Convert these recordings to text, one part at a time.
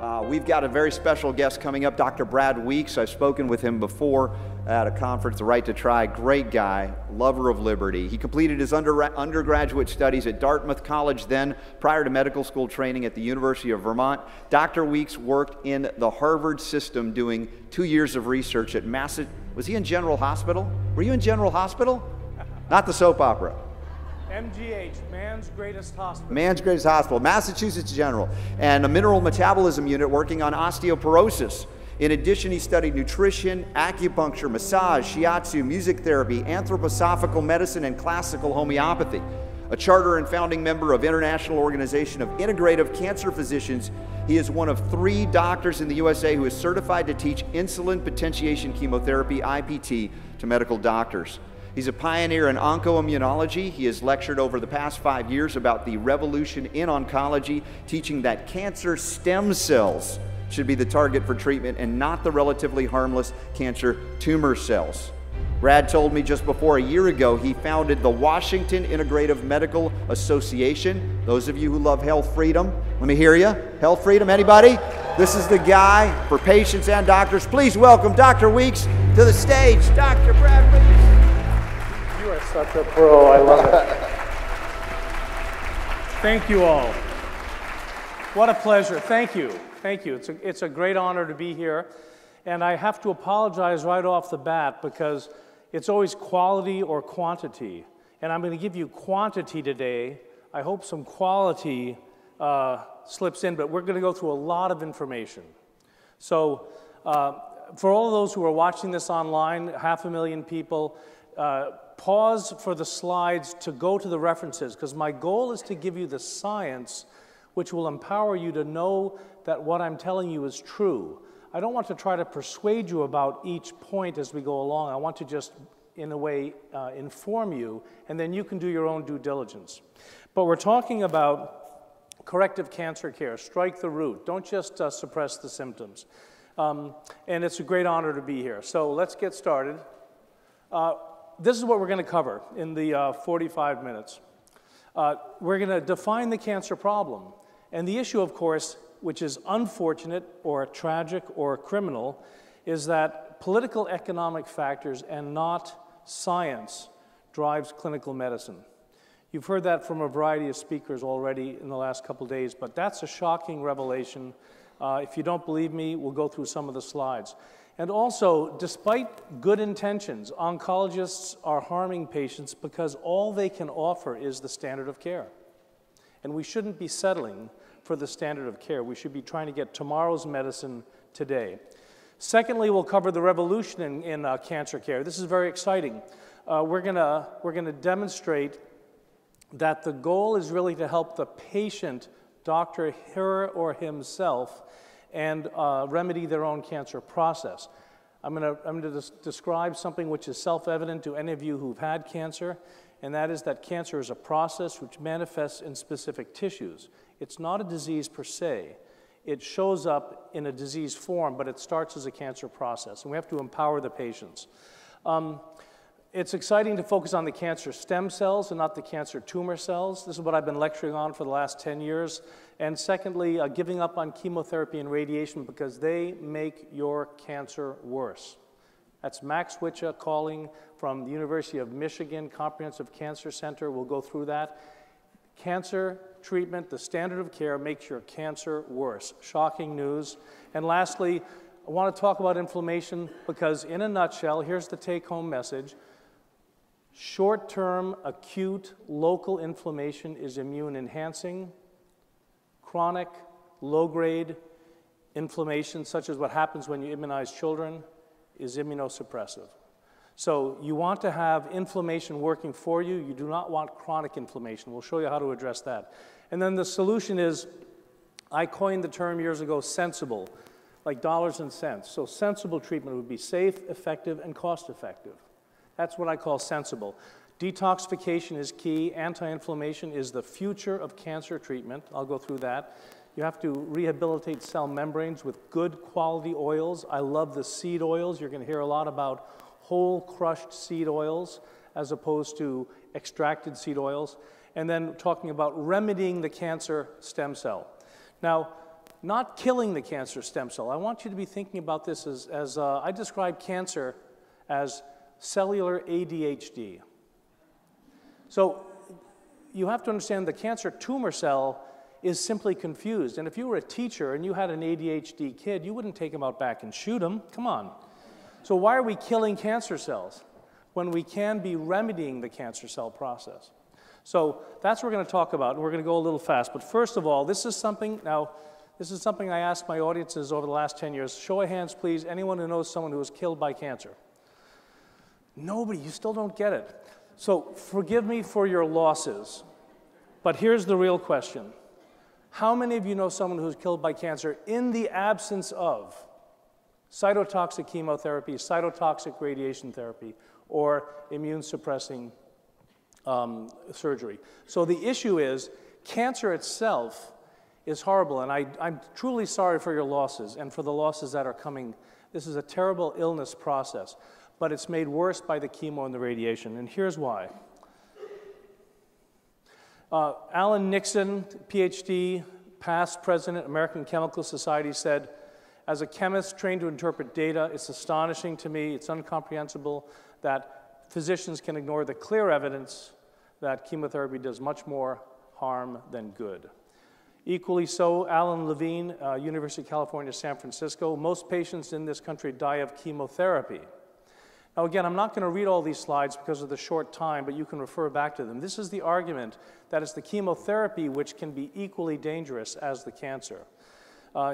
We've got a very special guest coming up, Dr. Brad Weeks. I've spoken with him before at a conference, The Right to Try. Great guy, lover of liberty. He completed his undergraduate studies at Dartmouth College then, prior to medical school training at the University of Vermont. Dr. Weeks worked in the Harvard system doing 2 years of research at Was he in General Hospital? Were you in General Hospital? Not the soap opera. MGH, Man's Greatest Hospital. Man's Greatest Hospital, Massachusetts General, and a mineral metabolism unit working on osteoporosis. In addition, he studied nutrition, acupuncture, massage, shiatsu, music therapy, anthroposophical medicine, and classical homeopathy. A charter and founding member of International Organization of Integrative Cancer Physicians, he is one of 3 doctors in the USA who is certified to teach insulin potentiation chemotherapy, IPT, to medical doctors. He's a pioneer in oncoimmunology. He has lectured over the past 5 years about the revolution in oncology, teaching that cancer stem cells should be the target for treatment and not the relatively harmless cancer tumor cells. Brad told me just before a year ago he founded the Washington Integrative Medical Association. Those of you who love health freedom, let me hear you. Health freedom, anybody? This is the guy for patients and doctors. Please welcome Dr. Weeks to the stage. Dr. Brad Weeks. You are such a pro. I love it. Thank you all. What a pleasure. Thank you. Thank you. It's a great honor to be here. And I have to apologize right off the bat because it's always quality or quantity. And I'm going to give you quantity today. I hope some quality slips in, but we're going to go through a lot of information. So for all of those who are watching this online, 500,000 people, pause for the slides to go to the references, because my goal is to give you the science which will empower you to know that what I'm telling you is true. I don't want to try to persuade you about each point as we go along. I want to just, in a way, inform you, and then you can do your own due diligence. But we're talking about corrective cancer care. Strike the root. Don't just suppress the symptoms. And it's a great honor to be here. So let's get started. This is what we're going to cover in the 45 minutes. We're going to define the cancer problem. And the issue, of course, which is unfortunate or tragic or criminal, is that political economic factors and not science drives clinical medicine. You've heard that from a variety of speakers already in the last couple days, but that's a shocking revelation. If you don't believe me, we'll go through some of the slides. And also, despite good intentions, oncologists are harming patients because all they can offer is the standard of care. And we shouldn't be settling for the standard of care. We should be trying to get tomorrow's medicine today. Secondly, we'll cover the revolution in cancer care. This is very exciting. We're gonna demonstrate that the goal is really to help the patient doctor her or himself and remedy their own cancer process. I'm going to describe something which is self-evident to any of you who've had cancer, and that is that cancer is a process which manifests in specific tissues. It's not a disease per se. It shows up in a disease form, but it starts as a cancer process, and we have to empower the patients. It's exciting to focus on the cancer stem cells and not the cancer tumor cells. This is what I've been lecturing on for the last 10 years. And secondly, giving up on chemotherapy and radiation because they make your cancer worse. That's Max Wicha calling from the University of Michigan Comprehensive Cancer Center. We'll go through that. Cancer treatment, the standard of care, makes your cancer worse. Shocking news. And lastly, I want to talk about inflammation because in a nutshell, here's the take-home message. Short-term, acute, local inflammation is immune-enhancing. Chronic, low-grade inflammation, such as what happens when you immunize children, is immunosuppressive. So you want to have inflammation working for you. You do not want chronic inflammation. We'll show you how to address that. And then the solution is, I coined the term years ago, sensible, like dollars and cents. So sensible treatment would be safe, effective, and cost-effective. That's what I call sensible. Detoxification is key. Anti-inflammation is the future of cancer treatment. I'll go through that. You have to rehabilitate cell membranes with good quality oils. I love the seed oils. You're going to hear a lot about whole crushed seed oils as opposed to extracted seed oils. And then talking about remedying the cancer stem cell. Now, not killing the cancer stem cell. I want you to be thinking about this as I describe cancer as cellular ADHD. So you have to understand the cancer tumor cell is simply confused. And if you were a teacher and you had an ADHD kid, you wouldn't take him out back and shoot him. Come on. So why are we killing cancer cells when we can be remedying the cancer cell process? So that's what we're going to talk about, and we're going to go a little fast. But first of all, this is something I ask my audiences over the last 10 years. Show of hands, please. Anyone who knows someone who was killed by cancer? Nobody. You still don't get it. So forgive me for your losses, but here's the real question. How many of you know someone who was killed by cancer in the absence of cytotoxic chemotherapy, cytotoxic radiation therapy, or immune-suppressing surgery? So the issue is, cancer itself is horrible, and I'm truly sorry for your losses and for the losses that are coming. This is a terrible illness process, but it's made worse by the chemo and the radiation, and here's why. Alan Nixon, PhD, past president, American Chemical Society, said, as a chemist trained to interpret data, it's astonishing to me, it's incomprehensible that physicians can ignore the clear evidence that chemotherapy does much more harm than good. Equally so, Alan Levine, University of California, San Francisco, most patients in this country die of chemotherapy. Now again, I'm not going to read all these slides because of the short time, but you can refer back to them. This is the argument that it's the chemotherapy which can be equally dangerous as the cancer.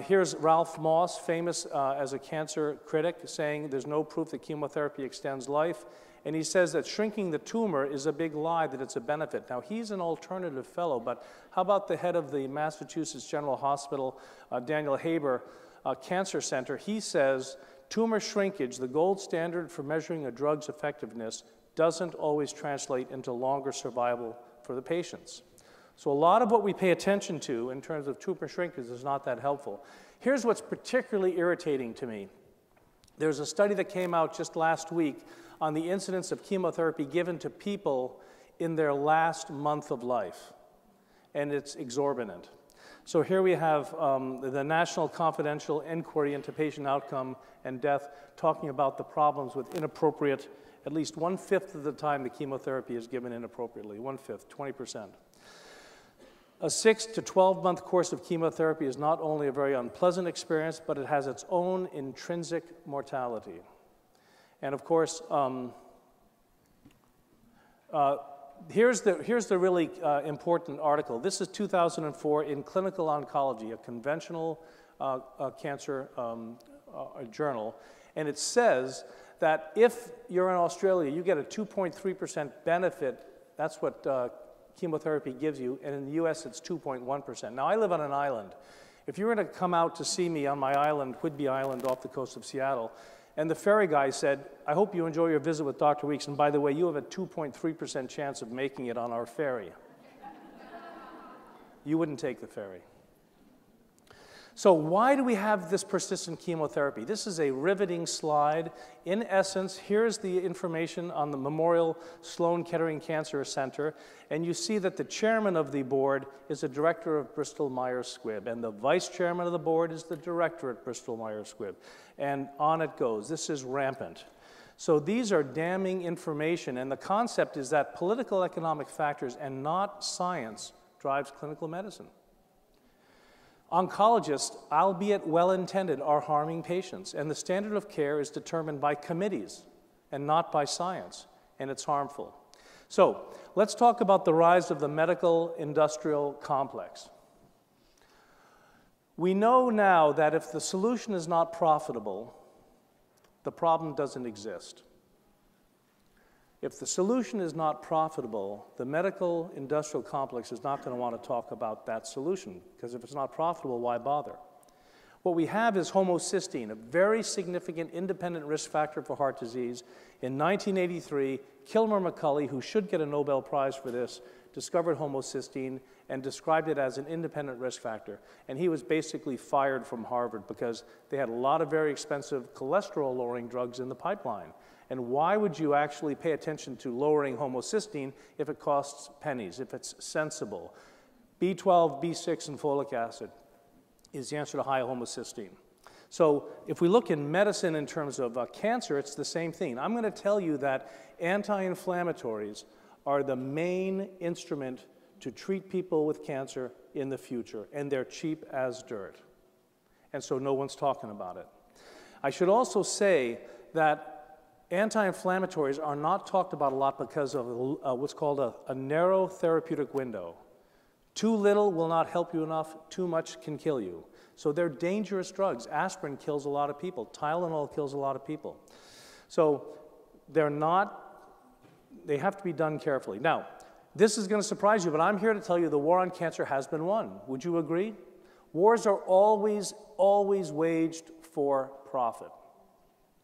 Here's Ralph Moss, famous as a cancer critic, saying there's no proof that chemotherapy extends life. And he says that shrinking the tumor is a big lie, that it's a benefit. Now, he's an alternative fellow, but how about the head of the Massachusetts General Hospital, Daniel Haber Cancer Center? He says tumor shrinkage, the gold standard for measuring a drug's effectiveness, doesn't always translate into longer survival for the patients. So a lot of what we pay attention to in terms of tumor shrinkage is not that helpful. Here's what's particularly irritating to me. There's a study that came out just last week on the incidence of chemotherapy given to people in their last month of life, and it's exorbitant. So here we have the National Confidential Inquiry into Patient Outcome and Death talking about the problems with inappropriate, at least 1/5 of the time the chemotherapy is given inappropriately, 1/5, 20%. A 6 to 12-month course of chemotherapy is not only a very unpleasant experience, but it has its own intrinsic mortality. And of course, here's the really important article. This is 2004 in Clinical Oncology, a conventional cancer journal. And it says that if you're in Australia, you get a 2.3% benefit. That's what chemotherapy gives you. And in the US, it's 2.1%. Now, I live on an island. If you were to come out to see me on my island, Whidbey Island, off the coast of Seattle, and the ferry guy said, I hope you enjoy your visit with Dr. Weeks, and by the way, you have a 2.3% chance of making it on our ferry. You wouldn't take the ferry. So why do we have this persistent chemotherapy? This is a riveting slide. In essence, here's the information on the Memorial Sloan Kettering Cancer Center, and you see that the chairman of the board is a director of Bristol Myers Squibb, and the vice chairman of the board is the director at Bristol Myers Squibb, and on it goes. This is rampant. So these are damning information, and the concept is that political economic factors and not science drives clinical medicine. Oncologists, albeit well-intended, are harming patients, and the standard of care is determined by committees and not by science, and it's harmful. So let's talk about the rise of the medical-industrial complex. We know now that if the solution is not profitable, the problem doesn't exist. If the solution is not profitable, the medical industrial complex is not going to want to talk about that solution, because if it's not profitable, why bother? What we have is homocysteine, a very significant independent risk factor for heart disease. In 1983, Kilmer McCulley, who should get a Nobel Prize for this, discovered homocysteine and described it as an independent risk factor. And he was basically fired from Harvard because they had a lot of very expensive cholesterol-lowering drugs in the pipeline. And why would you actually pay attention to lowering homocysteine if it costs pennies, if it's sensible? B12, B6, and folic acid. is the answer to high homocysteine. So if we look in medicine in terms of cancer, it's the same thing. I'm going to tell you that anti-inflammatories are the main instrument to treat people with cancer in the future, and they're cheap as dirt. And so no one's talking about it. I should also say that anti-inflammatories are not talked about a lot because of what's called a narrow therapeutic window. Too little will not help you enough, too much can kill you. So they're dangerous drugs. Aspirin kills a lot of people. Tylenol kills a lot of people. So they have to be done carefully. Now, this is going to surprise you, but I'm here to tell you the war on cancer has been won. Would you agree? Wars are always waged for profit,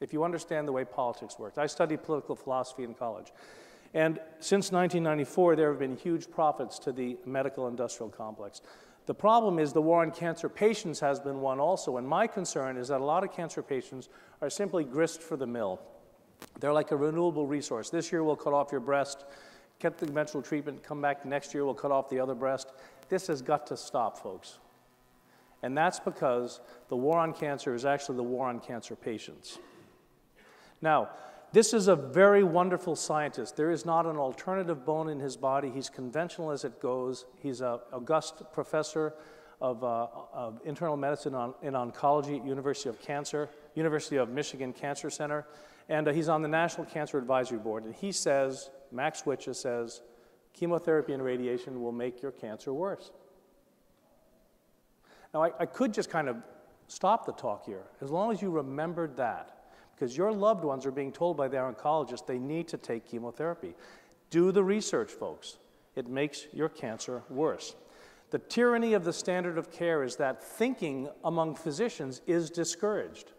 if you understand the way politics works. I studied political philosophy in college. And since 1994, there have been huge profits to the medical industrial complex. The problem is the war on cancer patients has been won also, and my concern is that a lot of cancer patients are simply grist for the mill. They're like a renewable resource. This year we'll cut off your breast, get the conventional treatment, come back next year we'll cut off the other breast. This has got to stop, folks. And that's because the war on cancer is actually the war on cancer patients. Now, this is a very wonderful scientist. There is not an alternative bone in his body. He's conventional as it goes. He's an august professor of internal medicine in oncology at University of Michigan Cancer Center. And he's on the National Cancer Advisory Board. And he says, Max Witcha says, chemotherapy and radiation will make your cancer worse. Now, I could just kind of stop the talk here, as long as you remembered that. Because your loved ones are being told by their oncologist they need to take chemotherapy. Do the research, folks. It makes your cancer worse. The tyranny of the standard of care is that thinking among physicians is discouraged.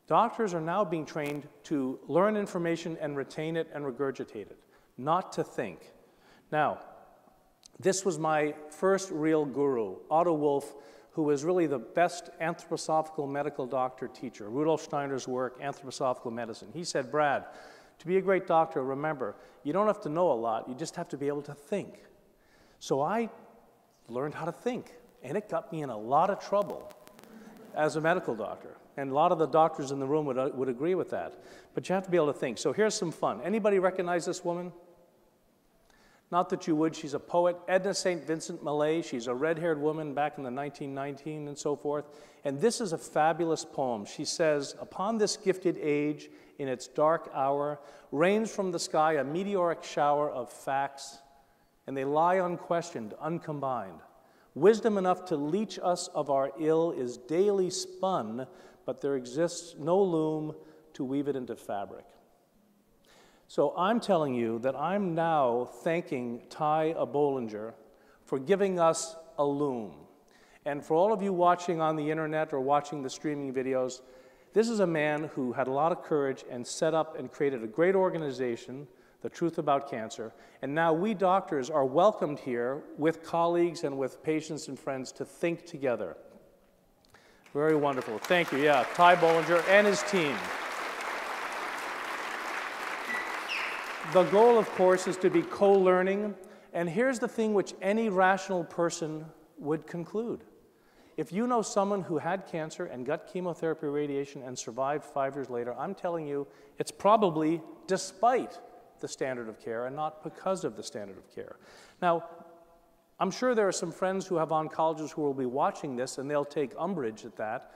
Doctors are now being trained to learn information and retain it and regurgitate it, not to think. Now, this was my first real guru, Otto Wolff, who was really the best anthroposophical medical doctor teacher. Rudolf Steiner's work, Anthroposophical Medicine. He said, Brad, to be a great doctor, remember, you don't have to know a lot, you just have to be able to think. So I learned how to think, and it got me in a lot of trouble as a medical doctor. And a lot of the doctors in the room would agree with that. But you have to be able to think. So here's some fun. Anybody recognize this woman? Not that you would, she's a poet, Edna St. Vincent Millay. She's a red-haired woman back in the 1919 and so forth. And this is a fabulous poem. She says, upon this gifted age, in its dark hour, rains from the sky a meteoric shower of facts, and they lie unquestioned, uncombined. Wisdom enough to leach us of our ill is daily spun, but there exists no loom to weave it into fabric. So I'm telling you that I'm now thanking Ty Bollinger for giving us a loom. And for all of you watching on the internet or watching the streaming videos, this is a man who had a lot of courage and set up and created a great organization, The Truth About Cancer. And now we doctors are welcomed here with colleagues and with patients and friends to think together. Very wonderful. Thank you. Yeah, Ty Bollinger and his team. The goal, of course, is to be co-learning, and here's the thing which any rational person would conclude. If you know someone who had cancer and got chemotherapy radiation and survived 5 years later, I'm telling you, it's probably despite the standard of care and not because of the standard of care. Now, I'm sure there are some friends who have oncologists who will be watching this and they'll take umbrage at that,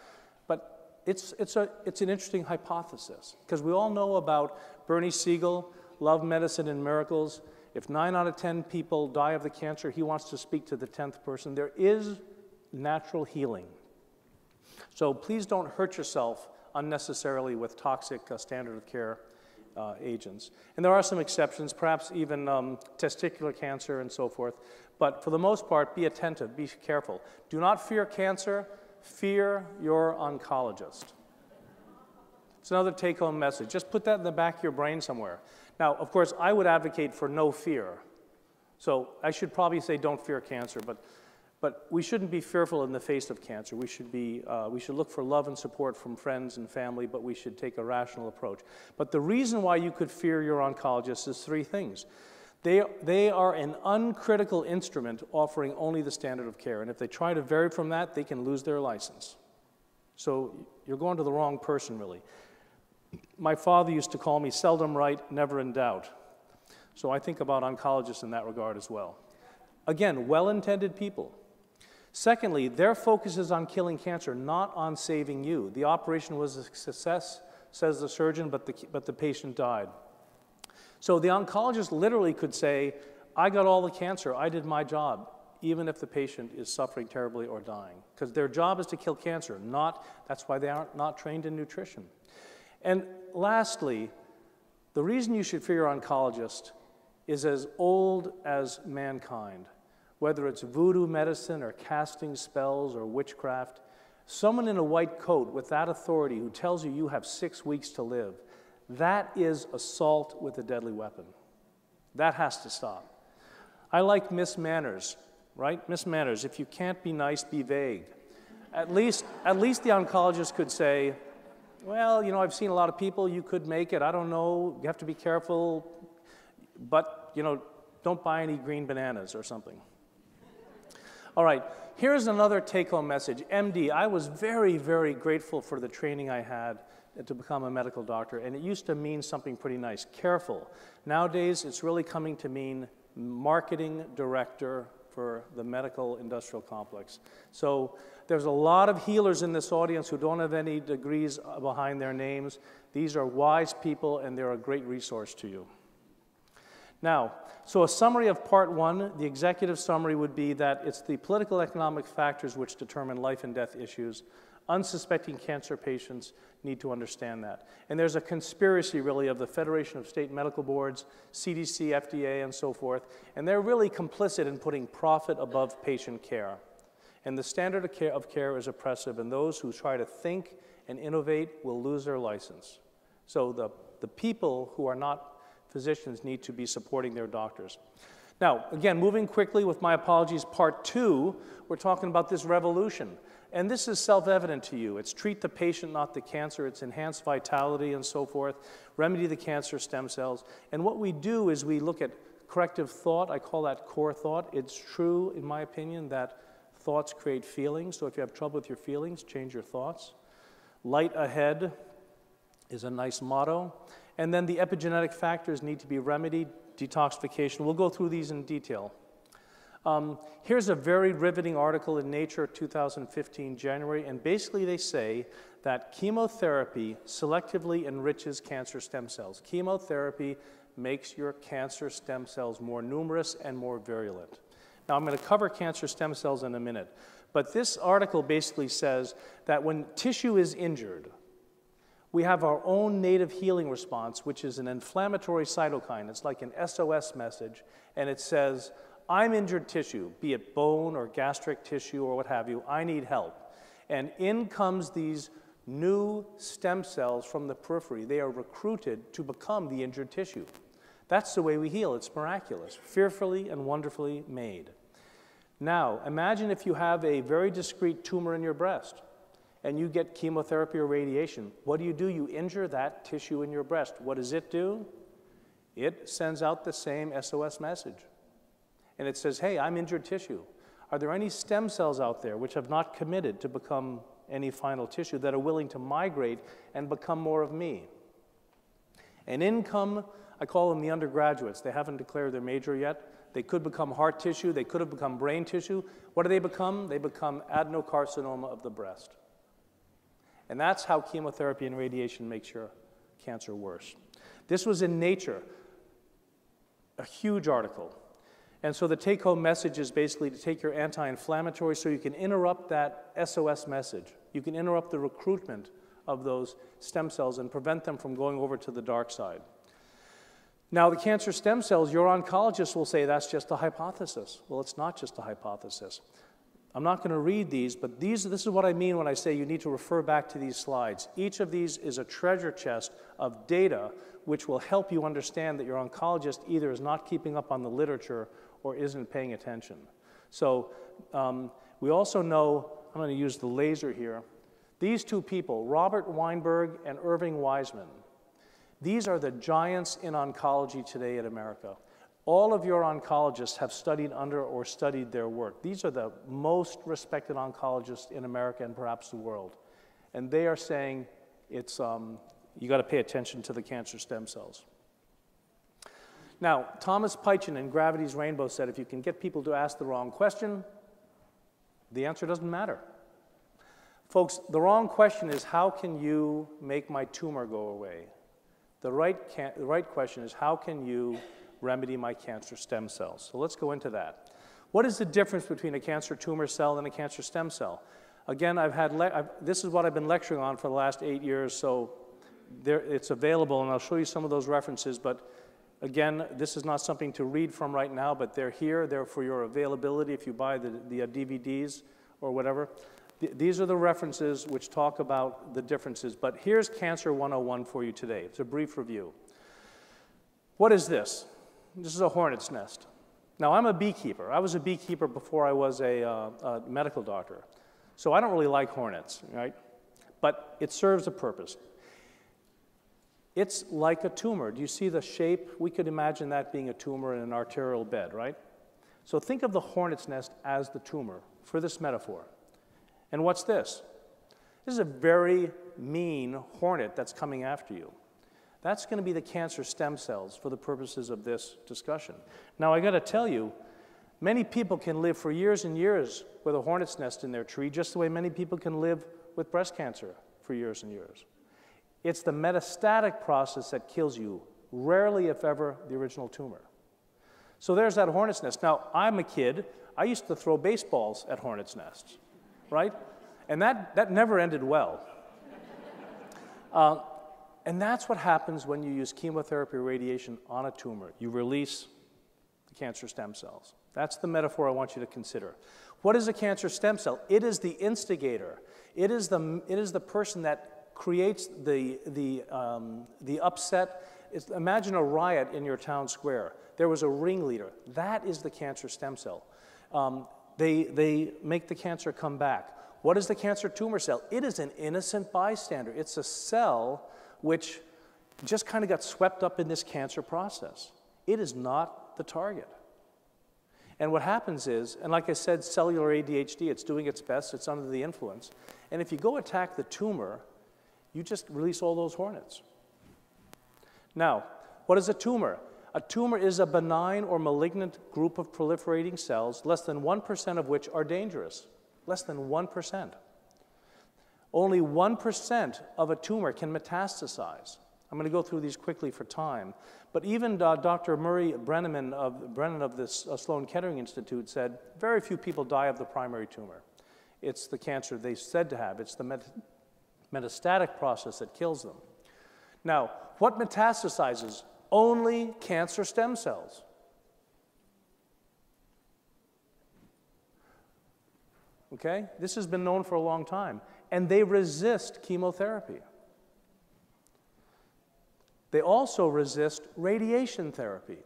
but it's an interesting hypothesis, because we all know about Bernie Siegel, Love, Medicine, and Miracles. If 9 out of 10 people die of the cancer, he wants to speak to the 10th person. There is natural healing. So please don't hurt yourself unnecessarily with toxic standard of care agents. And there are some exceptions, perhaps even testicular cancer and so forth. But for the most part, be attentive, be careful. Do not fear cancer, fear your oncologist. It's another take-home message. Just put that in the back of your brain somewhere. Now, of course, I would advocate for no fear. So I should probably say don't fear cancer, but we shouldn't be fearful in the face of cancer. We should look for love and support from friends and family, but we should take a rational approach. But the reason why you could fear your oncologist is 3 things. They are an uncritical instrument offering only the standard of care. And if they try to vary from that, they can lose their license. So you're going to the wrong person, really. My father used to call me seldom right, never in doubt. So I think about oncologists in that regard as well. Again, well-intended people. Secondly, their focus is on killing cancer, not on saving you. The operation was a success, says the surgeon, but the patient died. So the oncologist literally could say, I got all the cancer, I did my job, even if the patient is suffering terribly or dying. Because their job is to kill cancer, that's why they are not trained in nutrition. And lastly, the reason you should fear your oncologist is as old as mankind. Whether it's voodoo medicine or casting spells or witchcraft, someone in a white coat with that authority who tells you you have 6 weeks to live, that is assault with a deadly weapon. That has to stop. I like Miss Manners, right? Miss Manners, if you can't be nice, be vague. At least the oncologist could say, well, you know, I've seen a lot of people, you could make it, I don't know, you have to be careful, but, you know, don't buy any green bananas or something. All right, here's another take-home message. MD, I was very, very grateful for the training I had to become a medical doctor, and it used to mean something pretty nice, careful. Nowadays, it's really coming to mean marketing director for the medical industrial complex. So there's a lot of healers in this audience who don't have any degrees behind their names. These are wise people, and they're a great resource to you. Now, so a summary of part one, the executive summary would be that it's the political economic factors which determine life and death issues. Unsuspecting cancer patients need to understand that. And there's a conspiracy, really, of the Federation of State Medical Boards, CDC, FDA, and so forth, and they're really complicit in putting profit above patient care. And the standard of care is oppressive, and those who try to think and innovate will lose their license. So the people who are not physicians need to be supporting their doctors. Now, again, moving quickly with my apologies, part two, we're talking about this revolution. And this is self-evident to you. It's treat the patient, not the cancer. It's enhance vitality and so forth, remedy the cancer stem cells. And what we do is we look at corrective thought. I call that core thought. It's true, in my opinion, that thoughts create feelings. So if you have trouble with your feelings, change your thoughts. Light ahead is a nice motto. And then the epigenetic factors need to be remedied, detoxification. We'll go through these in detail. Here's a very riveting article in Nature, 2015, January, and basically they say that chemotherapy selectively enriches cancer stem cells. Chemotherapy makes your cancer stem cells more numerous and more virulent. Now, I'm going to cover cancer stem cells in a minute, but this article basically says that when tissue is injured, we have our own native healing response, which is an inflammatory cytokine. It's like an SOS message, and it says, I'm injured tissue, be it bone or gastric tissue or what have you, I need help. And in comes these new stem cells from the periphery. They are recruited to become the injured tissue. That's the way we heal. It's miraculous, fearfully and wonderfully made. Now, imagine if you have a very discrete tumor in your breast and you get chemotherapy or radiation. What do? You injure that tissue in your breast. What does it do? It sends out the same SOS message. And it says, hey, I'm injured tissue. Are there any stem cells out there which have not committed to become any final tissue that are willing to migrate and become more of me? And in come, I call them the undergraduates. They haven't declared their major yet. They could become heart tissue. They could have become brain tissue. What do they become? They become adenocarcinoma of the breast. And that's how chemotherapy and radiation makes your cancer worse. This was in Nature, a huge article. And so the take-home message is basically to take your anti-inflammatory so you can interrupt that SOS message. You can interrupt the recruitment of those stem cells and prevent them from going over to the dark side. Now, the cancer stem cells, your oncologist will say that's just a hypothesis. Well, it's not just a hypothesis. I'm not going to read these, but this is what I mean when I say you need to refer back to these slides. Each of these is a treasure chest of data which will help you understand that your oncologist either is not keeping up on the literature or isn't paying attention. So we also know, I'm going to use the laser here, these two people, Robert Weinberg and Irving Wiseman, these are the giants in oncology today in America. All of your oncologists have studied under or studied their work. These are the most respected oncologists in America and perhaps the world. And they are saying it's, you got to pay attention to the cancer stem cells. Now, Thomas Pynchon in Gravity's Rainbow said if you can get people to ask the wrong question, the answer doesn't matter. Folks, the wrong question is, how can you make my tumor go away? The right question is, how can you remedy my cancer stem cells? So let's go into that. What is the difference between a cancer tumor cell and a cancer stem cell? Again, this is what I've been lecturing on for the last 8 years, so it's available, and I'll show you some of those references, but again, this is not something to read from right now, but they're here. They're for your availability if you buy the DVDs or whatever. These are the references which talk about the differences. But here's Cancer 101 for you today. It's a brief review. What is this? This is a hornet's nest. Now, I'm a beekeeper. I was a beekeeper before I was a medical doctor. So I don't really like hornets, right? But it serves a purpose. It's like a tumor. Do you see the shape? We could imagine that being a tumor in an arterial bed, right? So think of the hornet's nest as the tumor for this metaphor. And what's this? This is a very mean hornet that's coming after you. That's going to be the cancer stem cells for the purposes of this discussion. Now, I got to tell you, many people can live for years and years with a hornet's nest in their tree, just the way many people can live with breast cancer for years and years. It's the metastatic process that kills you, rarely, if ever, the original tumor. So there's that hornet's nest. Now, I'm a kid. I used to throw baseballs at hornet's nests, right? And that never ended well. And that's what happens when you use chemotherapy or radiation on a tumor. You release the cancer stem cells. That's the metaphor I want you to consider. What is a cancer stem cell? It is the instigator. It is the person that creates the upset. Imagine a riot in your town square. There was a ringleader. That is the cancer stem cell. They make the cancer come back. What is the cancer tumor cell? It is an innocent bystander. It's a cell which just kind of got swept up in this cancer process. It is not the target. And what happens is, and like I said, cellular ADHD, it's doing its best, it's under the influence. And if you go attack the tumor, you just release all those hornets. Now, what is a tumor? A tumor is a benign or malignant group of proliferating cells, less than 1% of which are dangerous. Less than 1%. Only 1% of a tumor can metastasize. I'm going to go through these quickly for time. But even Dr. Murray Brennan of this Sloan Kettering Institute said very few people die of the primary tumor. It's the cancer they said to have. It's the metastatic process that kills them. Now, what metastasizes? Only cancer stem cells. Okay? This has been known for a long time. And they resist chemotherapy. They also resist radiation therapy.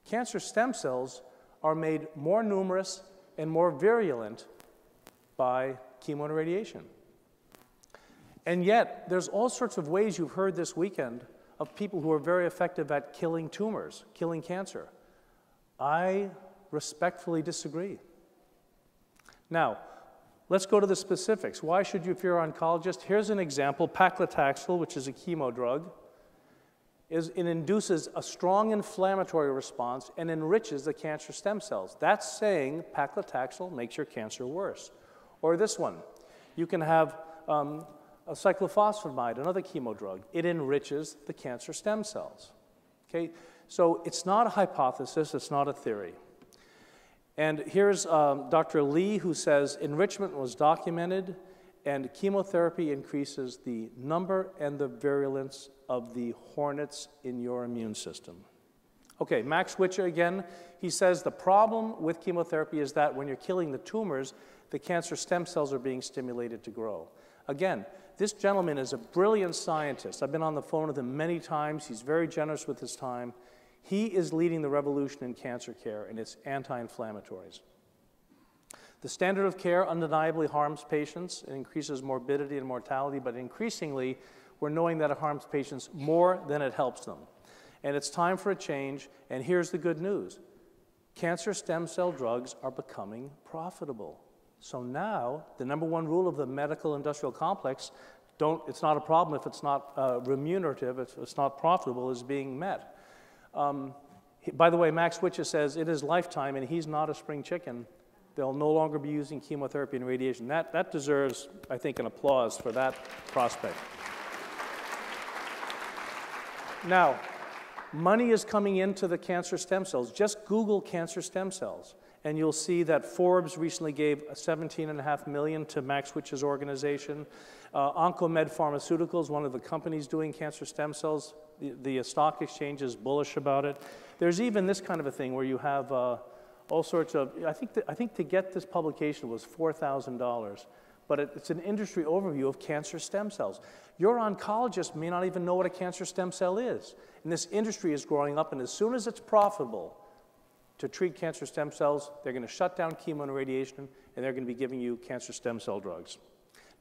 Cancer stem cells are made more numerous and more virulent by chemo and radiation. And yet, there's all sorts of ways you've heard this weekend of people who are very effective at killing tumors, killing cancer. I respectfully disagree. Now, let's go to the specifics. Why should you, if you're an oncologist? Here's an example, paclitaxel, which is a chemo drug. It induces a strong inflammatory response and enriches the cancer stem cells. That's saying paclitaxel makes your cancer worse. Or this one, you can have a cyclophosphamide, another chemo drug. It enriches the cancer stem cells. Okay, so it's not a hypothesis, it's not a theory. And here's Dr. Lee, who says enrichment was documented and chemotherapy increases the number and the virulence of the hornets in your immune system. Okay, Max Witcher again, he says the problem with chemotherapy is that when you're killing the tumors, the cancer stem cells are being stimulated to grow. Again, this gentleman is a brilliant scientist. I've been on the phone with him many times. He's very generous with his time. He is leading the revolution in cancer care, and it's anti-inflammatories. The standard of care undeniably harms patients. It increases morbidity and mortality, but increasingly, we're knowing that it harms patients more than it helps them. And it's time for a change, and here's the good news. Cancer stem cell drugs are becoming profitable. So now, the number one rule of the medical industrial complex, it's not a problem if it's not remunerative, if it's not profitable, is being met. By the way, Max Witcher says in his lifetime, and he's not a spring chicken, they'll no longer be using chemotherapy and radiation. That deserves, I think, an applause for that prospect. Now, money is coming into the cancer stem cells. Just Google cancer stem cells, and you'll see that Forbes recently gave $17.5 million to Max Witcher's organization. Oncomed Pharmaceuticals, one of the companies doing cancer stem cells, the stock exchange is bullish about it. There's even this kind of a thing where you have all sorts of, I think to get this publication was $4,000, but it's an industry overview of cancer stem cells. Your oncologist may not even know what a cancer stem cell is. And this industry is growing up, and as soon as it's profitable to treat cancer stem cells, they're going to shut down chemo and radiation, and they're going to be giving you cancer stem cell drugs.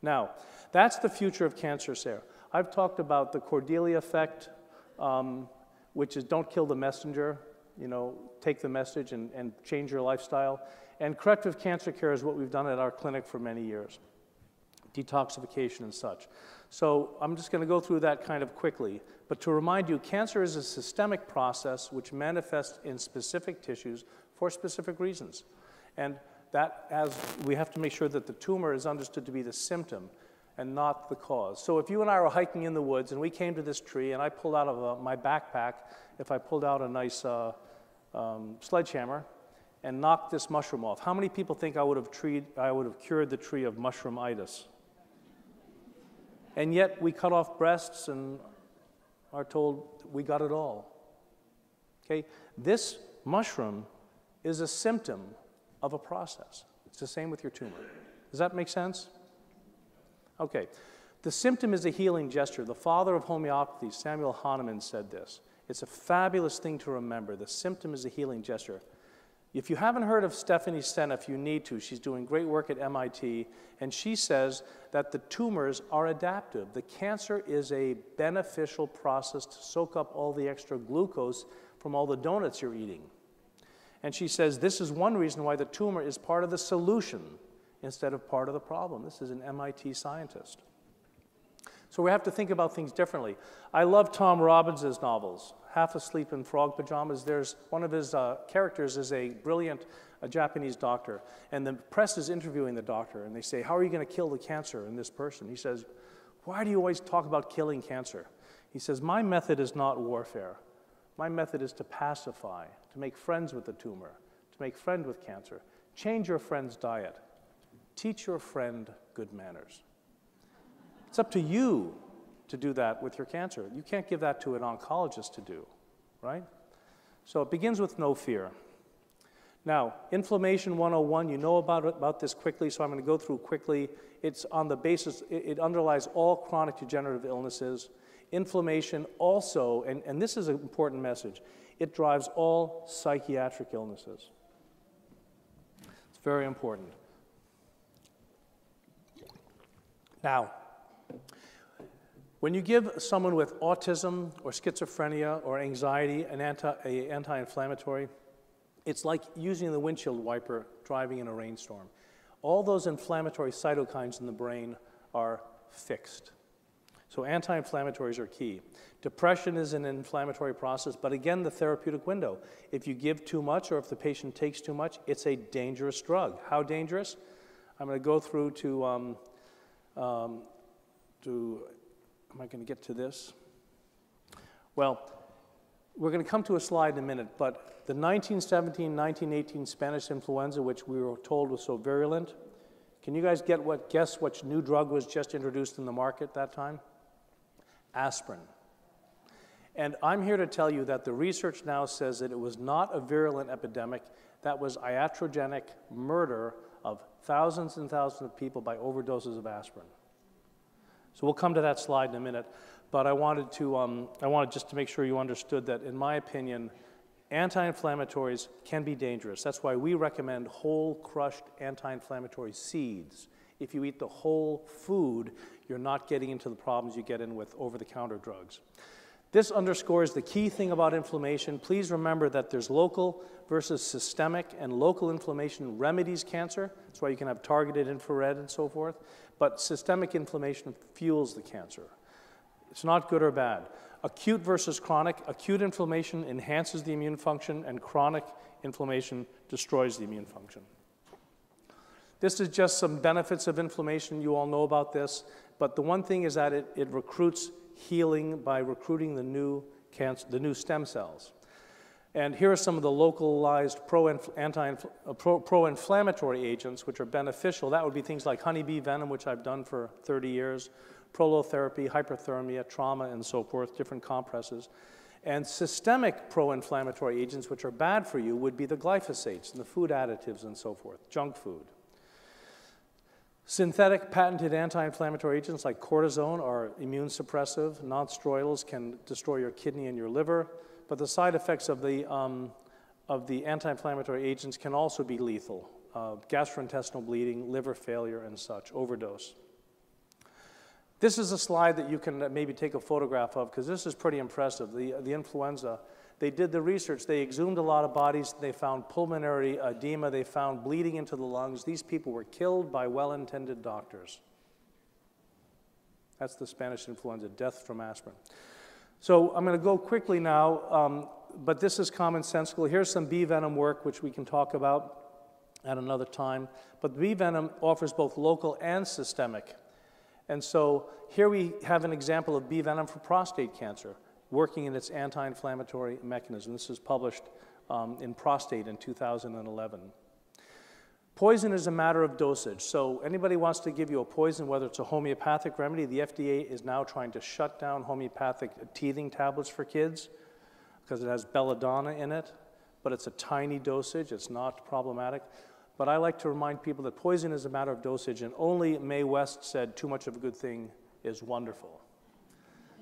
Now, that's the future of cancer care. I've talked about the Cordelia effect, which is don't kill the messenger, take the message and change your lifestyle. And corrective cancer care is what we've done at our clinic for many years, detoxification and such. So I'm just going to go through that kind of quickly. But to remind you, cancer is a systemic process which manifests in specific tissues for specific reasons. And we have to make sure that the tumor is understood to be the symptom and not the cause. So if you and I were hiking in the woods and we came to this tree and I pulled out of my backpack, if I pulled out a nice sledgehammer and knocked this mushroom off, how many people think I would have cured the tree of mushroom-itis? And yet we cut off breasts and are told we got it all. Okay? This mushroom is a symptom of a process. It's the same with your tumor. Does that make sense? Okay. The symptom is a healing gesture. The father of homeopathy, Samuel Hahnemann, said this. It's a fabulous thing to remember. The symptom is a healing gesture. If you haven't heard of Stephanie Seneff, you need to. She's doing great work at MIT, and she says that the tumors are adaptive. The cancer is a beneficial process to soak up all the extra glucose from all the donuts you're eating. And she says this is one reason why the tumor is part of the solution instead of part of the problem. This is an MIT scientist. So we have to think about things differently. I love Tom Robbins' novels. Half Asleep in Frog Pajamas. There's one of his characters is a brilliant Japanese doctor, and the press is interviewing the doctor, and they say, how are you going to kill the cancer in this person? He says, why do you always talk about killing cancer? He says, my method is not warfare. My method is to pacify, to make friends with the tumor, to make friends with cancer. Change your friend's diet. Teach your friend good manners. It's up to you to do that with your cancer. You can't give that to an oncologist to do, right? So it begins with no fear. Now, Inflammation 101, you know about this quickly, so I'm going to go through quickly. It's on the basis, it underlies all chronic degenerative illnesses. Inflammation also, and this is an important message, it drives all psychiatric illnesses. It's very important. Now, when you give someone with autism or schizophrenia or anxiety an anti-inflammatory, it's like using the windshield wiper driving in a rainstorm. All those inflammatory cytokines in the brain are fixed. So anti-inflammatories are key. Depression is an inflammatory process, but again, the therapeutic window. If you give too much or if the patient takes too much, it's a dangerous drug. How dangerous? I'm going to go through am I going to get to this? Well, we're going to come to a slide in a minute, but the 1917-1918 Spanish influenza, which we were told was so virulent, can you guys guess which new drug was just introduced in the market that time? Aspirin. And I'm here to tell you that the research now says that it was not a virulent epidemic, that was iatrogenic murder of thousands and thousands of people by overdoses of aspirin. So we'll come to that slide in a minute, but I wanted just to make sure you understood that, in my opinion, anti-inflammatories can be dangerous. That's why we recommend whole crushed anti-inflammatory seeds. If you eat the whole food, you're not getting into the problems you get in with over-the-counter drugs. This underscores the key thing about inflammation. Please remember that there's local versus systemic, and local inflammation remedies cancer. That's why you can have targeted infrared and so forth. But systemic inflammation fuels the cancer. It's not good or bad. Acute versus chronic. Acute inflammation enhances the immune function, and chronic inflammation destroys the immune function. This is just some benefits of inflammation. You all know about this. But the one thing is that it recruits healing by recruiting the new stem cells. And here are some of the localized pro-inflammatory agents which are beneficial. That would be things like honeybee venom, which I've done for 30 years, prolotherapy, hyperthermia, trauma, and so forth, different compresses. And systemic pro-inflammatory agents, which are bad for you, would be the glyphosates and the food additives and so forth, junk food. Synthetic patented anti-inflammatory agents like cortisone are immune suppressive. Non-steroidals can destroy your kidney and your liver, but the side effects of the anti-inflammatory agents can also be lethal. Gastrointestinal bleeding, liver failure, and such, overdose. This is a slide that you can maybe take a photograph of, because this is pretty impressive. The influenza, they did the research. They exhumed a lot of bodies. They found pulmonary edema. They found bleeding into the lungs. These people were killed by well-intended doctors. That's the Spanish influenza, death from aspirin. So I'm going to go quickly now, but this is commonsensical. Here's some bee venom work, which we can talk about at another time. But bee venom offers both local and systemic. And so here we have an example of bee venom for prostate cancer, working in its anti-inflammatory mechanism. This was published in Prostate in 2011. Poison is a matter of dosage. So anybody wants to give you a poison, whether it's a homeopathic remedy, the FDA is now trying to shut down homeopathic teething tablets for kids because it has belladonna in it, but it's a tiny dosage. It's not problematic. But I like to remind people that poison is a matter of dosage, and only Mae West said too much of a good thing is wonderful.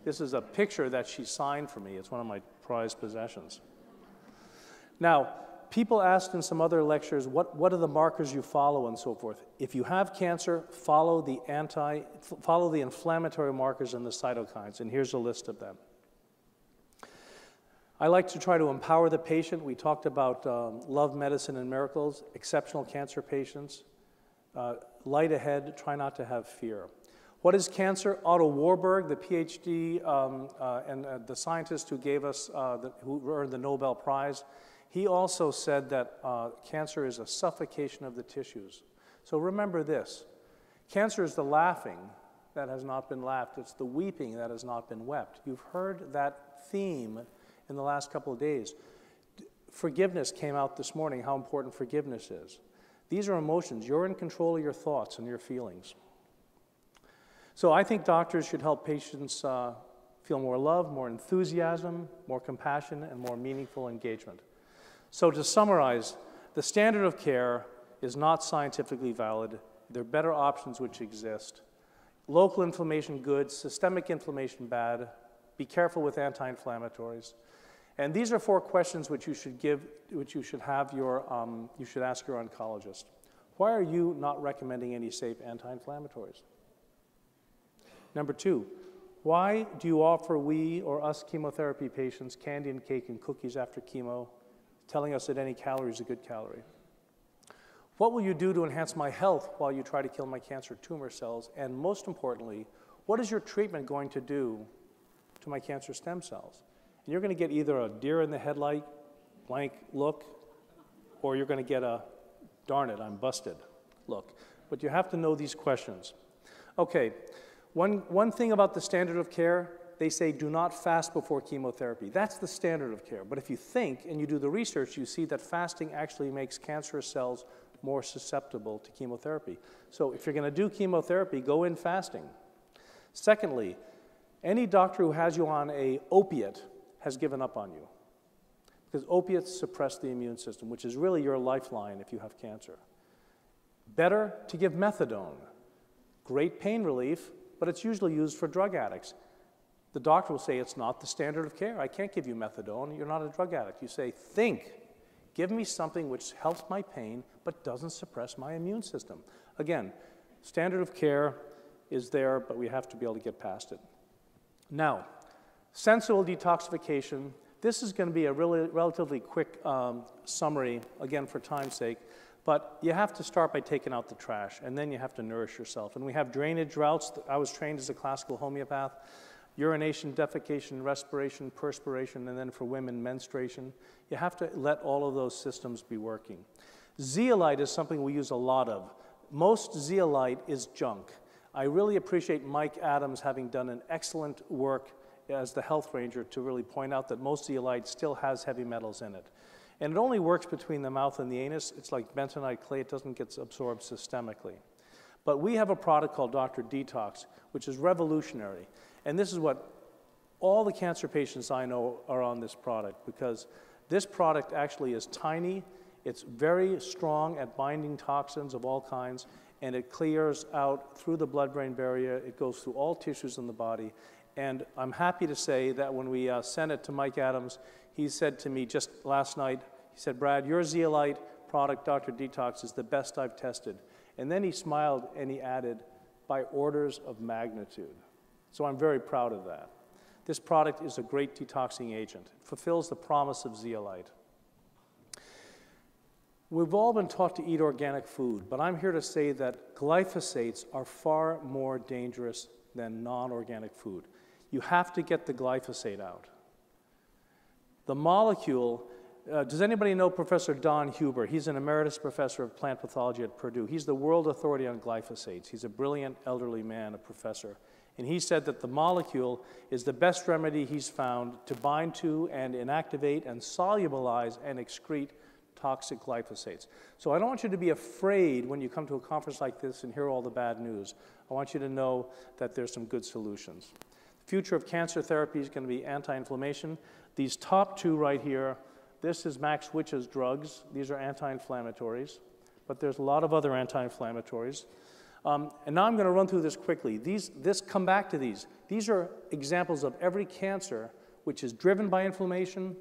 This is a picture that she signed for me. It's one of my prized possessions. Now, people asked in some other lectures, what are the markers you follow and so forth? If you have cancer, follow the inflammatory markers and the cytokines, and here's a list of them. I like to try to empower the patient. We talked about love, medicine, and miracles, exceptional cancer patients. Light ahead, try not to have fear. What is cancer? Otto Warburg, the PhD and the scientist who gave us, who earned the Nobel Prize, he also said that cancer is a suffocation of the tissues. So remember this. Cancer is the laughing that has not been laughed. It's the weeping that has not been wept. You've heard that theme in the last couple of days. Forgiveness came out this morning, how important forgiveness is. These are emotions. You're in control of your thoughts and your feelings. So I think doctors should help patients feel more love, more enthusiasm, more compassion, and more meaningful engagement. So to summarize, the standard of care is not scientifically valid. There are better options which exist. Local inflammation good, systemic inflammation bad. Be careful with anti-inflammatories. And these are 4 questions which you should you should ask your oncologist. Why are you not recommending any safe anti-inflammatories? Number 2, why do you offer we or us chemotherapy patients candy and cake and cookies after chemo, telling us that any calorie is a good calorie? What will you do to enhance my health while you try to kill my cancer tumor cells? And most importantly, what is your treatment going to do to my cancer stem cells? And you're going to get either a deer in the headlight, blank look, or you're going to get a, darn it, I'm busted look. But you have to know these questions. Okay, one thing about the standard of care, they say do not fast before chemotherapy. That's the standard of care. But if you think and you do the research, you see that fasting actually makes cancerous cells more susceptible to chemotherapy. So if you're going to do chemotherapy, go in fasting. Secondly, any doctor who has you on an opiate has given up on you, because opiates suppress the immune system, which is really your lifeline if you have cancer. Better to give methadone. Great pain relief, but it's usually used for drug addicts. The doctor will say, it's not the standard of care. I can't give you methadone. You're not a drug addict. You say, give me something which helps my pain but doesn't suppress my immune system. Again, standard of care is there, but we have to be able to get past it. Now, Sensible detoxification. This is going to be a relatively quick summary, again for time's sake, but you have to start by taking out the trash, and then you have to nourish yourself. And we have drainage routes. I was trained as a classical homeopath. Urination, defecation, respiration, perspiration, and then for women, menstruation. You have to let all of those systems be working. Zeolite is something we use a lot of. Most zeolite is junk. I really appreciate Mike Adams having done an excellent work as the health ranger to really point out that most zeolite still has heavy metals in it. And it only works between the mouth and the anus. It's like bentonite clay. It doesn't get absorbed systemically. But we have a product called Dr. Detox, which is revolutionary. And this is what all the cancer patients I know are on this product, because this product actually is tiny, it's very strong at binding toxins of all kinds, and it clears out through the blood-brain barrier. It goes through all tissues in the body. And I'm happy to say that when we sent it to Mike Adams, he said to me just last night, he said, "Brad, your zeolite product, Dr. Detox, is the best I've tested." And then he smiled and he added, "by orders of magnitude." So I'm very proud of that. This product is a great detoxing agent. It fulfills the promise of zeolite. We've all been taught to eat organic food, but I'm here to say that glyphosates are far more dangerous than non-organic food. You have to get the glyphosate out. The molecule, does anybody know Professor Don Huber? He's an emeritus professor of plant pathology at Purdue. He's the world authority on glyphosates. He's a brilliant elderly man, a professor. And he said that the molecule is the best remedy he's found to bind to and inactivate and solubilize and excrete toxic glyphosates. So I don't want you to be afraid when you come to a conference like this and hear all the bad news. I want you to know that there's some good solutions. The future of cancer therapy is going to be anti-inflammation. These top two right here, this is Max Wich's drugs. These are anti-inflammatories, but there's a lot of other anti-inflammatories. And now I'm going to run through this quickly. Come back to these. These are examples of every cancer which is driven by inflammation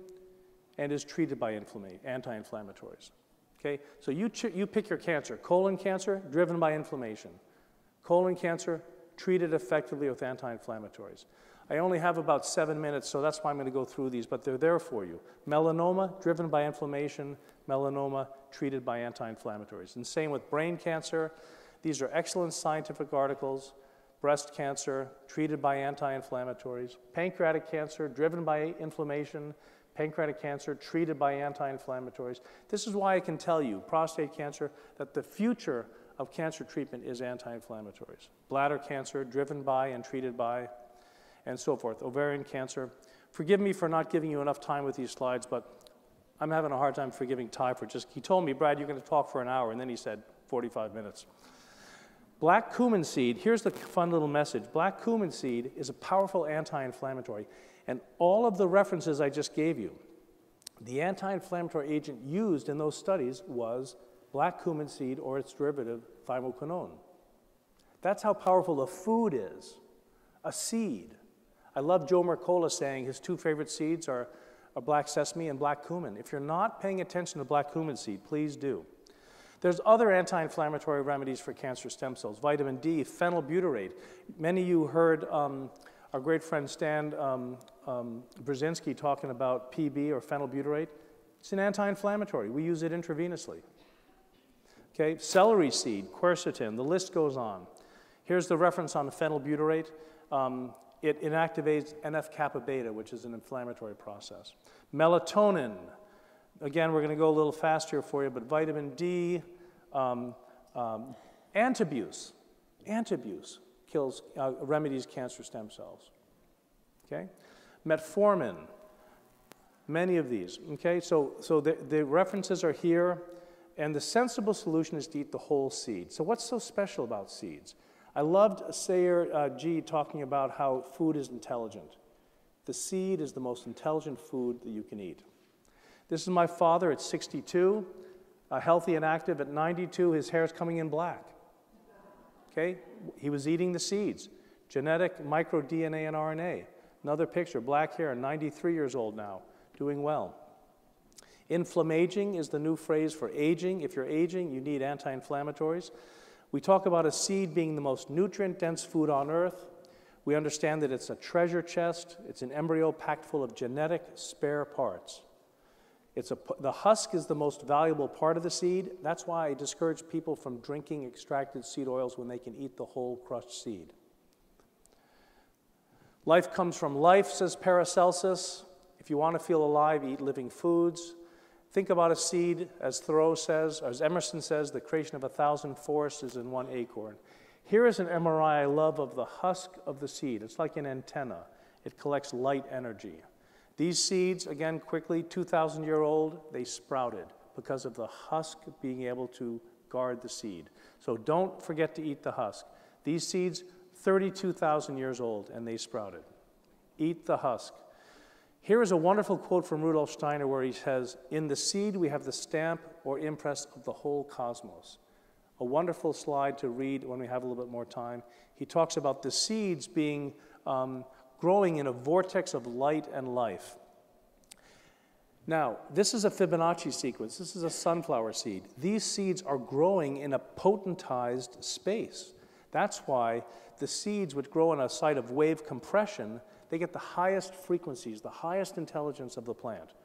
and is treated by anti-inflammatories. Okay, so you pick your cancer. Colon cancer, driven by inflammation. Colon cancer, treated effectively with anti-inflammatories. I only have about 7 minutes, so that's why I'm going to go through these, but they're there for you. Melanoma, driven by inflammation. Melanoma, treated by anti-inflammatories. And same with brain cancer. These are excellent scientific articles. Breast cancer, treated by anti-inflammatories. Pancreatic cancer, driven by inflammation. Pancreatic cancer, treated by anti-inflammatories. This is why I can tell you, prostate cancer, that the future of cancer treatment is anti-inflammatories. Bladder cancer, driven by and treated by, and so forth. Ovarian cancer. Forgive me for not giving you enough time with these slides, but I'm having a hard time forgiving Ty for he told me, "Brad, you're going to talk for an hour," and then he said 45 minutes. Black cumin seed, here's the fun little message. Black cumin seed is a powerful anti-inflammatory. And all of the references I just gave you, the anti-inflammatory agent used in those studies was black cumin seed or its derivative, thymoquinone. That's how powerful a food is, a seed. I love Joe Mercola saying his two favorite seeds are black sesame and black cumin. If you're not paying attention to black cumin seed, please do. There's other anti-inflammatory remedies for cancer stem cells. Vitamin D, phenylbutyrate. Many of you heard our great friend Stan Brzezinski talking about PB or phenylbutyrate. It's an anti-inflammatory. We use it intravenously. Okay, celery seed, quercetin, the list goes on. Here's the reference on the phenylbutyrate. It inactivates NF-kappa beta, which is an inflammatory process. Melatonin. Again, we're going to go a little faster for you, but vitamin D, antabuse. Antabuse kills, remedies cancer stem cells. Okay? Metformin, many of these. Okay, so the references are here, and the sensible solution is to eat the whole seed. So what's so special about seeds? I loved Sayer G talking about how food is intelligent. The seed is the most intelligent food that you can eat. This is my father at 62, healthy and active. At 92, his hair's coming in black. Okay? He was eating the seeds. Genetic micro-DNA and RNA. Another picture, black hair, 93 years old now, doing well. Inflammaging is the new phrase for aging. If you're aging, you need anti-inflammatories. We talk about a seed being the most nutrient-dense food on earth. We understand that it's a treasure chest. It's an embryo packed full of genetic spare parts. The husk is the most valuable part of the seed. That's why I discourage people from drinking extracted seed oils when they can eat the whole crushed seed. Life comes from life, says Paracelsus. If you want to feel alive, eat living foods. Think about a seed, as Thoreau says, or as Emerson says, the creation of 1,000 forests is in one acorn. Here is an MRI I love of the husk of the seed. It's like an antenna. It collects light energy. These seeds, again, quickly, 2,000-year-old, they sprouted because of the husk being able to guard the seed. So don't forget to eat the husk. These seeds, 32,000 years old, and they sprouted. Eat the husk. Here is a wonderful quote from Rudolf Steiner where he says, "In the seed we have the stamp or impress of the whole cosmos." A wonderful slide to read when we have a little bit more time. He talks about the seeds being growing in a vortex of light and life. Now, this is a Fibonacci sequence. This is a sunflower seed. These seeds are growing in a potentized space. That's why the seeds which grow on a site of wave compression, they get the highest frequencies, the highest intelligence of the plant.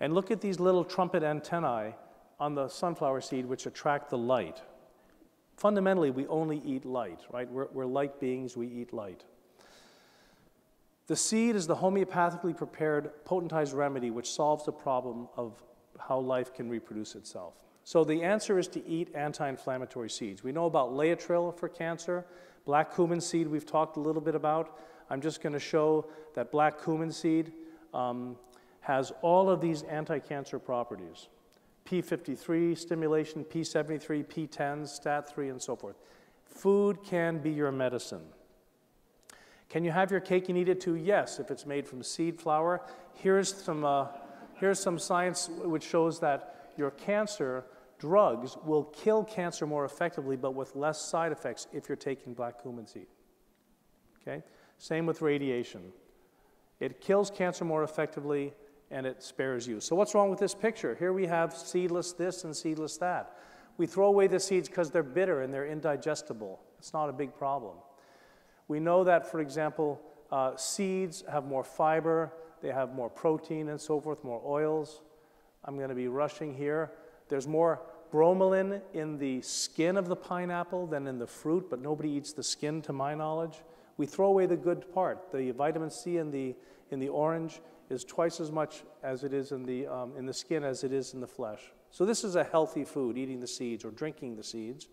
And look at these little trumpet antennae on the sunflower seed which attract the light. Fundamentally, we only eat light, right? We're light beings, we eat light. The seed is the homeopathically prepared potentized remedy which solves the problem of how life can reproduce itself. So the answer is to eat anti-inflammatory seeds. We know about Laetrile for cancer. Black cumin seed we've talked a little bit about. I'm just going to show that black cumin seed has all of these anti-cancer properties. P53 stimulation, P73, P10s, STAT3, and so forth. Food can be your medicine. Can you have your cake and eat it too? Yes, if it's made from seed flour. Here's some science which shows that your cancer drugs will kill cancer more effectively but with less side effects if you're taking black cumin seed. Okay? Same with radiation. It kills cancer more effectively and it spares you. So what's wrong with this picture? Here we have seedless this and seedless that. We throw away the seeds because they're bitter and they're indigestible. It's not a big problem. We know that, for example, seeds have more fiber, they have more protein and so forth, more oils. I'm going to be rushing here. There's more bromelain in the skin of the pineapple than in the fruit, but nobody eats the skin to my knowledge. We throw away the good part. The vitamin C in the orange is twice as much as it is in the skin as it is in the flesh. So this is a healthy food, eating the seeds or drinking the seeds.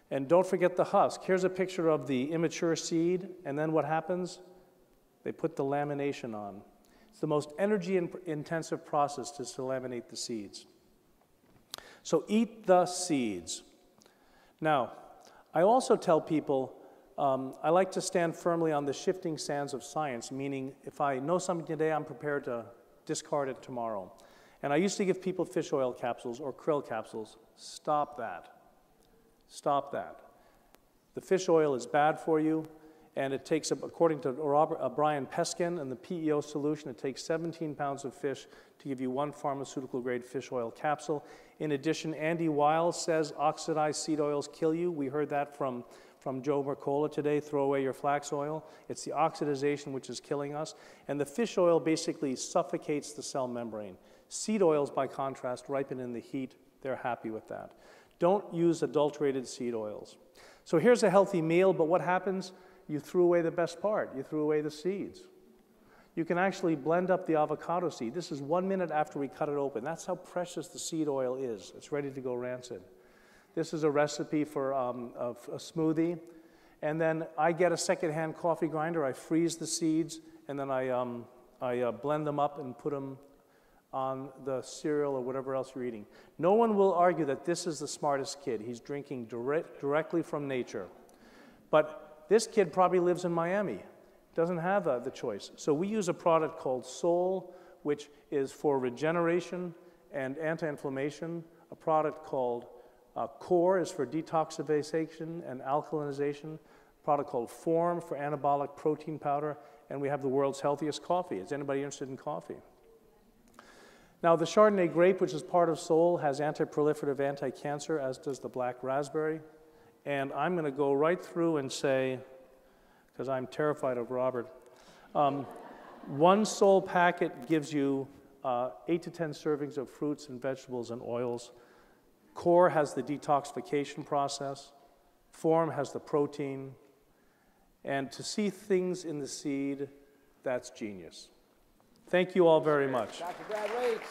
And don't forget the husk. Here's a picture of the immature seed, and then what happens? They put the lamination on. It's the most energy-intensive process to laminate the seeds. So eat the seeds. Now, I also tell people, I like to stand firmly on the shifting sands of science, meaning if I know something today, I'm prepared to discard it tomorrow. And I used to give people fish oil capsules or krill capsules. Stop that. Stop that. The fish oil is bad for you, and it takes, according to Brian Peskin and the PEO solution, it takes 17 pounds of fish to give you one pharmaceutical-grade fish oil capsule. In addition, Andy Wiles says oxidized seed oils kill you. We heard that from Joe Mercola today, throw away your flax oil. It's the oxidization which is killing us. And the fish oil basically suffocates the cell membrane. Seed oils, by contrast, ripen in the heat. They're happy with that. Don't use adulterated seed oils. So here's a healthy meal, but what happens? You threw away the best part. You threw away the seeds. You can actually blend up the avocado seed. This is 1 minute after we cut it open. That's how precious the seed oil is. It's ready to go rancid. This is a recipe for a smoothie. And then I get a secondhand coffee grinder. I freeze the seeds, and then I blend them up and put them on the cereal or whatever else you're eating. No one will argue that this is the smartest kid. He's drinking directly from nature. But this kid probably lives in Miami. Doesn't have the choice. So we use a product called Sol, which is for regeneration and anti-inflammation. A product called Core is for detoxification and alkalinization. A product called Form for anabolic protein powder. And we have the world's healthiest coffee. Is anybody interested in coffee? Now, the Chardonnay grape, which is part of Sol, has anti-proliferative, anti-cancer, as does the black raspberry. And I'm going to go right through and say, because I'm terrified of Robert. One sole packet gives you 8 to 10 servings of fruits and vegetables and oils. Core has the detoxification process. Form has the protein. And to see things in the seed, that's genius. Thank you all very much. Dr. Brad Waits.